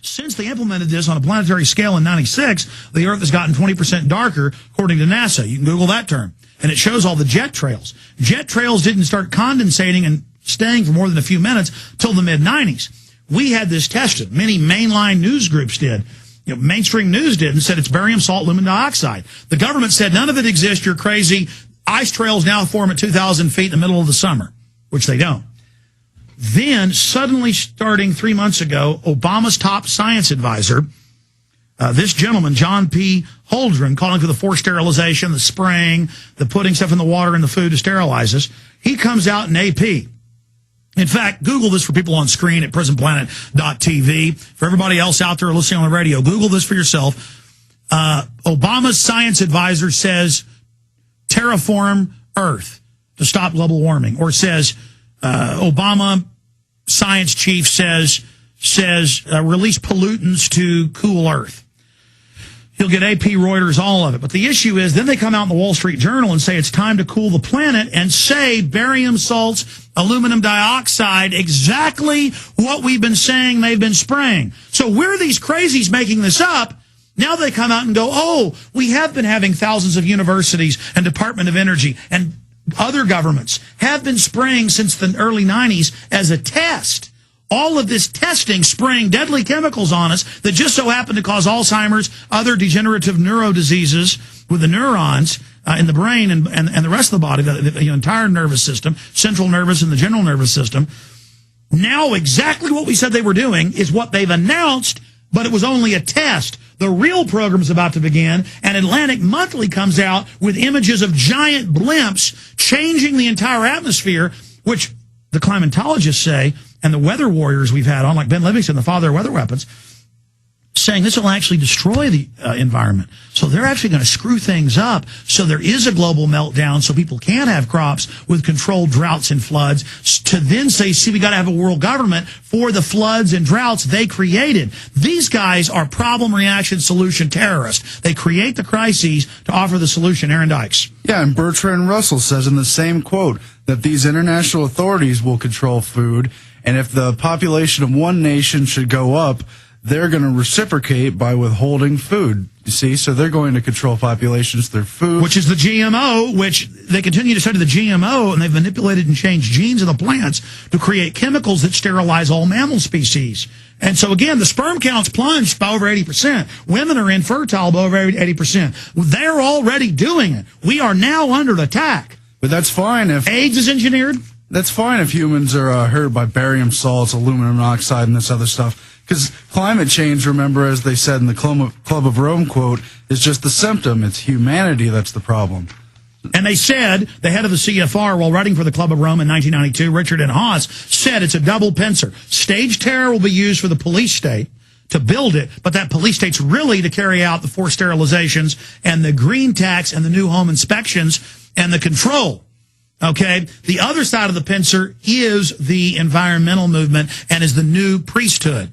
Since they implemented this on a planetary scale in 96, the Earth has gotten 20% darker, according to NASA. You can Google that term. And it shows all the jet trails. Jet trails didn't start condensating and staying for more than a few minutes till the mid-90s. We had this tested. Many mainline news groups did. Mainstream news did and said it's barium salt, aluminum dioxide. The government said none of it exists. You're crazy. Ice trails now form at 2,000 feet in the middle of the summer, which they don't. Then, suddenly, starting 3 months ago, Obama's top science advisor, this gentleman, John P. Holdren, calling for the forced sterilization, the spraying, the putting stuff in the water and the food to sterilize us, he comes out in AP. In fact, Google this for people on screen at prisonplanet.tv. For everybody else out there listening on the radio, Google this for yourself. Obama's science advisor says terraform Earth to stop global warming, or says Obama science chief says release pollutants to cool Earth. He'll get AP, Reuters, all of it. But the issue is, then they come out in the Wall Street Journal and say it's time to cool the planet and say barium salts, aluminum dioxide, exactly what we've been saying they've been spraying. So we're these crazies making this up. Now they come out and go, oh, we have been having thousands of universities and Department of Energy and other governments have been spraying since the early 90s as a test. All of this testing, spraying deadly chemicals on us that just so happen to cause Alzheimer's, other degenerative neuro diseases with the neurons in the brain and the rest of the body, the entire nervous system, central nervous and the general nervous system. Now exactly what we said they were doing is what they've announced, but it was only a test. The real program's about to begin, and Atlantic Monthly comes out with images of giant blimps changing the entire atmosphere, which the climatologists say, and the weather warriors we've had on, like Ben Livingston, the father of weather weapons, saying this will actually destroy the environment. So they're actually going to screw things up. So there is a global meltdown so people can have crops with controlled droughts and floods, to then say, see, we got to have a world government for the floods and droughts they created. These guys are problem, reaction, solution terrorists. They create the crises to offer the solution. Aaron Dykes. Yeah, and Bertrand Russell says in the same quote that these international authorities will control food, and if the population of one nation should go up, they're going to reciprocate by withholding food. You see, so they're going to control populations, their food. Which is the GMO, which they continue to study the GMO, and they've manipulated and changed genes of the plants to create chemicals that sterilize all mammal species. And so, again, the sperm count's plunged by over 80%. Women are infertile by over 80%. They're already doing it. We are now under attack. But that's fine if... AIDS is engineered? That's fine if humans are hurt by barium salts, aluminum oxide, and this other stuff. Because climate change, remember, as they said in the Club of Rome quote, is just the symptom. It's humanity that's the problem. And they said, the head of the CFR, while writing for the Club of Rome in 1992, Richard N. Haas, said it's a double pincer. Stage terror will be used for the police state to build it, but that police state's really to carry out the forced sterilizations and the green tax and the new home inspections and the control. Okay? The other side of the pincer is the environmental movement and is the new priesthood.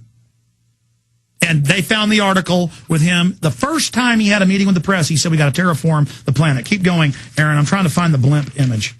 And they found the article with him. The first time he had a meeting with the press, he said, we got to terraform the planet. Keep going, Aaron. I'm trying to find the blimp image.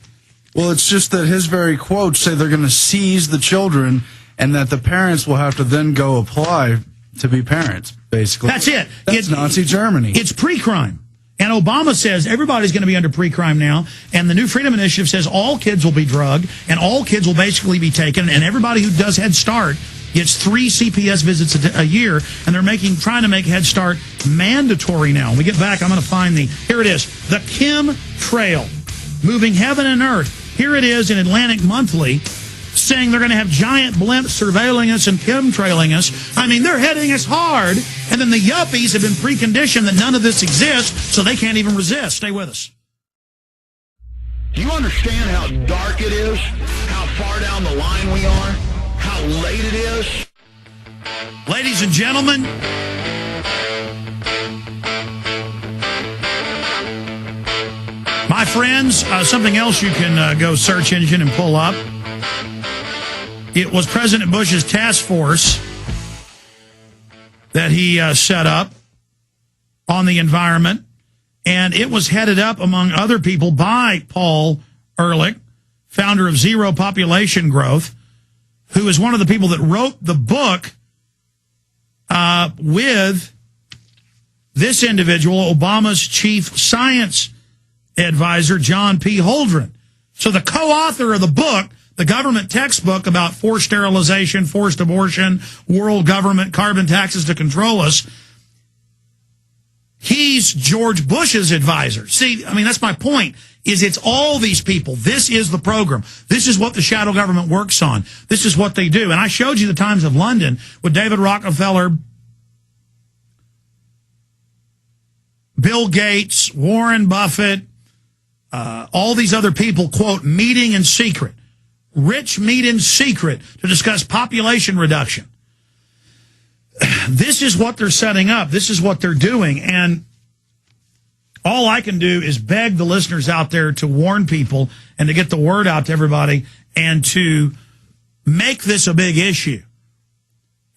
Well, it's just that his very quotes say they're going to seize the children and that the parents will have to then go apply to be parents, basically. That's it. That's Nazi Germany. It's pre-crime. And Obama says everybody's going to be under pre-crime now. And the New Freedom Initiative says all kids will be drugged and all kids will basically be taken. And everybody who does Head Start gets 3 CPS visits a year, and they're trying to make Head Start mandatory now. When we get back, I'm going to find here it is, the Kim Trail, moving heaven and earth. Here it is in Atlantic Monthly, saying they're going to have giant blimps surveilling us and chemtrailing us. I mean, they're hitting us hard, and then the yuppies have been preconditioned that none of this exists, so they can't even resist. Stay with us. Do you understand how dark it is? How far down the line we are? How late it is? Ladies and gentlemen, my friends, something else you can go search engine and pull up. It was President Bush's task force that he set up on the environment, and it was headed up, among other people, by Paul Ehrlich, founder of Zero Population Growth, who is one of the people that wrote the book with this individual, Obama's chief science advisor, John P. Holdren. So the co-author of the book, the government textbook about forced sterilization, forced abortion, world government, carbon taxes to control us, he's George Bush's advisor. See, I mean, that's my point, is it's all these people. This is the program. This is what the shadow government works on. This is what they do. And I showed you the Times of London with David Rockefeller, Bill Gates, Warren Buffett, all these other people, quote, meeting in secret. Rich meet in secret to discuss population reduction. This is what they're setting up. This is what they're doing. And all I can do is beg the listeners out there to warn people and to get the word out to everybody and to make this a big issue.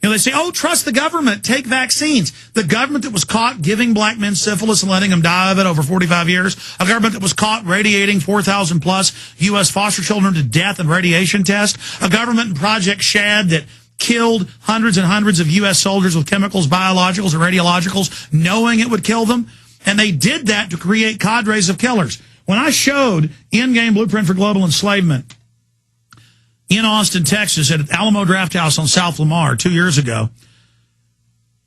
You know, they say, oh, trust the government, take vaccines. The government that was caught giving black men syphilis and letting them die of it over 45 years, a government that was caught radiating 4,000 plus U.S. foster children to death in radiation tests, a government in Project Shad that killed hundreds and hundreds of U.S. soldiers with chemicals, biologicals, or radiologicals, knowing it would kill them. And they did that to create cadres of killers. When I showed Endgame Blueprint for Global Enslavement in Austin, Texas, at Alamo Draft House on South Lamar 2 years ago,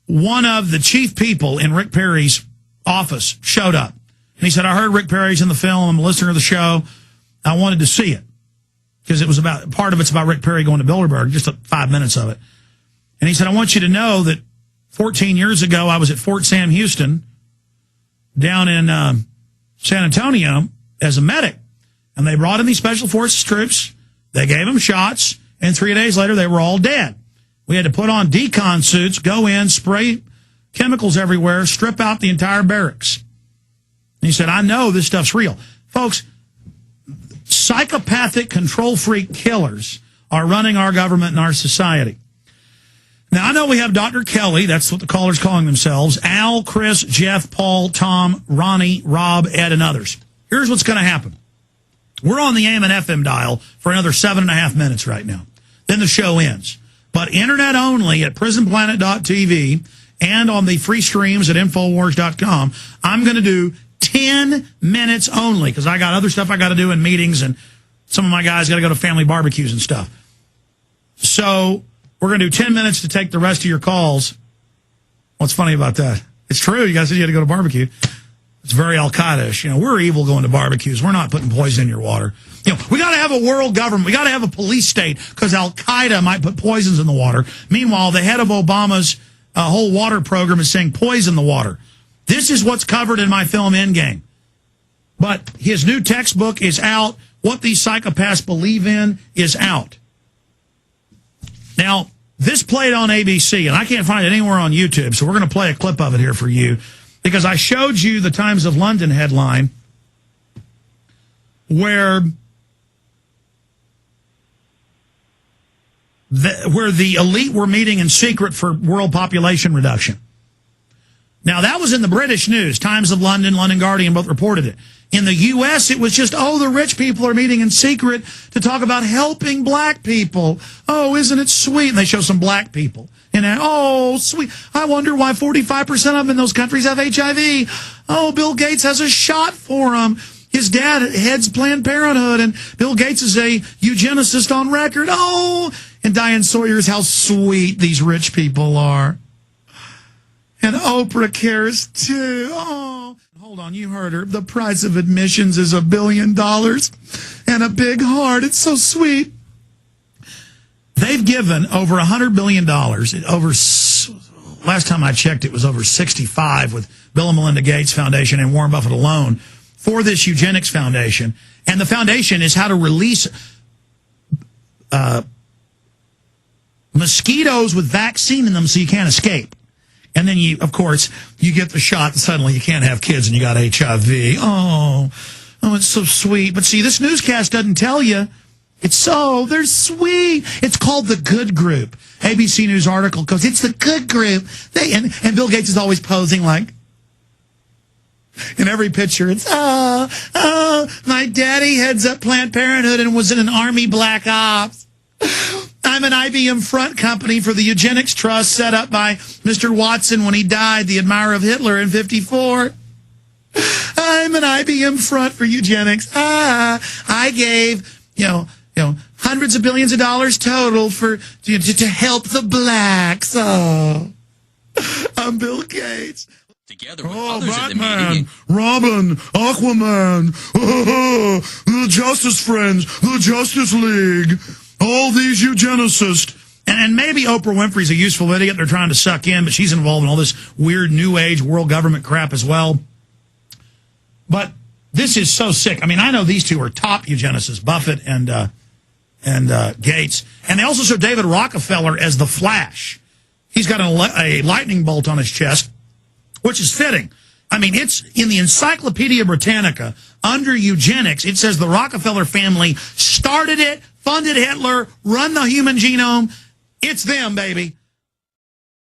one of the chief people in Rick Perry's office showed up. And he said, I heard Rick Perry's in the film. I'm a listener of the show. I wanted to see it because it was about, part of it's about Rick Perry going to Bilderberg, just 5 minutes of it. And he said, I want you to know that 14 years ago, I was at Fort Sam Houston down in San Antonio as a medic. And they brought in these special forces troops. They gave them shots, and 3 days later, they were all dead. We had to put on decon suits, go in, spray chemicals everywhere, strip out the entire barracks. And he said, I know this stuff's real. Folks, psychopathic control freak killers are running our government and our society. Now, I know we have Dr. Kelly, that's what the callers calling themselves, Al, Chris, Jeff, Paul, Tom, Ronnie, Rob, Ed, and others. Here's what's going to happen. We're on the AM and FM dial for another 7.5 minutes right now. Then the show ends. But internet only at prisonplanet.tv and on the free streams at Infowars.com, I'm going to do 10 minutes only because I got other stuff I got to do in meetings and some of my guys got to go to family barbecues and stuff. So we're going to do 10 minutes to take the rest of your calls. What's funny about that? It's true. You guys said you had to go to barbecue. It's very Al-Qaeda-ish. You know, we're evil going to barbecues. We're not putting poison in your water. You know, we got to have a world government. We got to have a police state because Al-Qaeda might put poisons in the water. Meanwhile, the head of Obama's whole water program is saying poison the water. This is what's covered in my film Endgame. But his new textbook is out. What these psychopaths believe in is out. Now, this played on ABC, and I can't find it anywhere on YouTube, so we're going to play a clip of it here for you. Because I showed you the Times of London headline where the elite were meeting in secret for world population reduction. Now, that was in the British news. Times of London, London Guardian both reported it. In the U.S., it was just, oh, the rich people are meeting in secret to talk about helping black people. Oh, isn't it sweet? And they show some black people. And oh, sweet. I wonder why 45% of them in those countries have HIV. Oh, Bill Gates has a shot for them. His dad heads Planned Parenthood, and Bill Gates is a eugenicist on record. Oh, and Diane Sawyer's how sweet these rich people are. And Oprah cares too. Oh, hold on, you heard her. The price of admissions is $1 billion and a big heart. It's so sweet. They've given over $100 billion. Last time I checked, it was over 65 with Bill and Melinda Gates Foundation and Warren Buffett alone for this Eugenics Foundation. And the foundation is how to release mosquitoes with vaccine in them so you can't escape. And then you, of course, you get the shot and suddenly you can't have kids and you got HIV. Oh, it's so sweet. But see, this newscast doesn't tell you. They're sweet. It's called The Good Group. ABC News article goes, it's The Good Group. And Bill Gates is always posing like, in every picture, it's, my daddy heads up Planned Parenthood and was in an Army Black Ops. I'm an IBM front company for the Eugenics Trust set up by Mr. Watson when he died, the admirer of Hitler in 54. I'm an IBM front for eugenics. I gave, hundreds of billions of dollars total to help the blacks. Oh, I'm Bill Gates. Together with others at the Batman, meeting. Robin, Aquaman, the Justice Friends, the Justice League, all these eugenicists. And maybe Oprah Winfrey's a useful idiot they're trying to suck in, but she's involved in all this weird new age world government crap as well. But this is so sick. I mean, I know these two are top eugenicists, Buffett and Gates. And they also show David Rockefeller as the Flash. He's got a lightning bolt on his chest, which is fitting. I mean, it's in the Encyclopedia Britannica, under eugenics, it says the Rockefeller family started it, funded Hitler, run the human genome. It's them, baby.